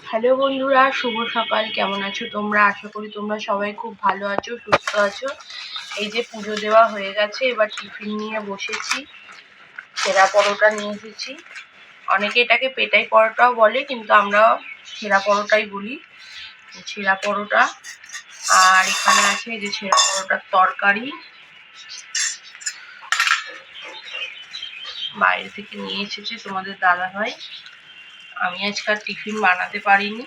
Hello বন্ধুরা, শুভ সকাল। কেমন আছো তোমরা? আশা করি তোমরা সবাই খুব ভালো আছো, সুস্থ আছো। এই যে পুজো দেওয়া হয়ে গেছে, এবার টিফিন নিয়ে বসেছি। ছেঁড়া পরোটা নিয়ে এসেছি। অনেকে এটাকে পেটাই পরোটাও বলে, কিন্তু আমরা ছেঁড়া পরোটাই বলি। ছেঁড়া পরোটা, আর এখানে আছে এই যে ছেঁড়া পরোটার তরকারি, বাইরে থেকে নিয়ে এসেছে তোমাদের দাদাভাই। আমি আজকে আর টিফিন বানাতে পারিনি,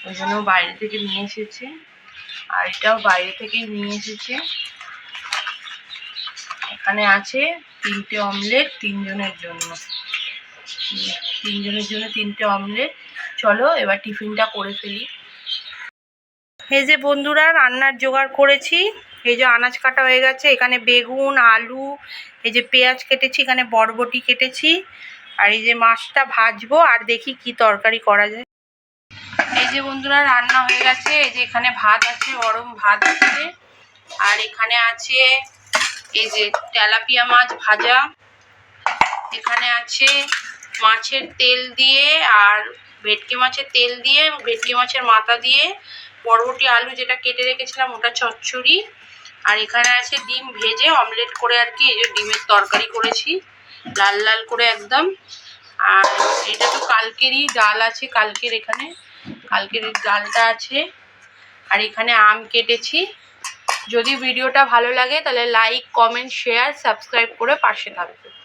ওই জন্য বাইরে থেকে নিয়ে এসেছে। আর এটাও বাইরে থেকেই নিয়ে এসেছে। এখানে আছে 3টে অমলেট, তিনজনের জন্য 3টে অমলেট। চলো এবার টিফিনটা করে ফেলি। এই যে বন্ধুরা, রান্নার জোগাড় করেছি। এই যে আনাজ কাটা হয়ে গেছে, এখানে বেগুন, আলু, এই যে পেঁয়াজ কেটেছি, এখানে বরবটি কেটেছি, আর এই যে মাছটা ভাজবো, আর দেখি কি তরকারি করা যায়। এই যে বন্ধুরা, রান্না হয়ে গেছে। এই যে এখানে ভাত আছে, গরম ভাত আছে, আর এখানে আছে এই যে তেলাপিয়া মাছ ভাজা, এখানে আছে মাছের তেল দিয়ে আর ভেটকি মাছের তেল দিয়ে, ভেটকি মাছের মাথা দিয়ে বরবটি আলু যেটা কেটে রেখেছিলাম ওটা চচ্চড়ি, আর এখানে আছে ডিম ভেজে অমলেট করে আর কি। এই যে ডিমের তরকারি করেছি লাল লাল করে একদম। আর এটা তো কালকেরই ডাল আছে, কালকের ডালটা আছে। আর এখানে আম কেটেছি। যদি ভিডিওটা ভালো লাগে তাহলে লাইক, কমেন্ট, শেয়ার, সাবস্ক্রাইব করে পাশে থাকবে।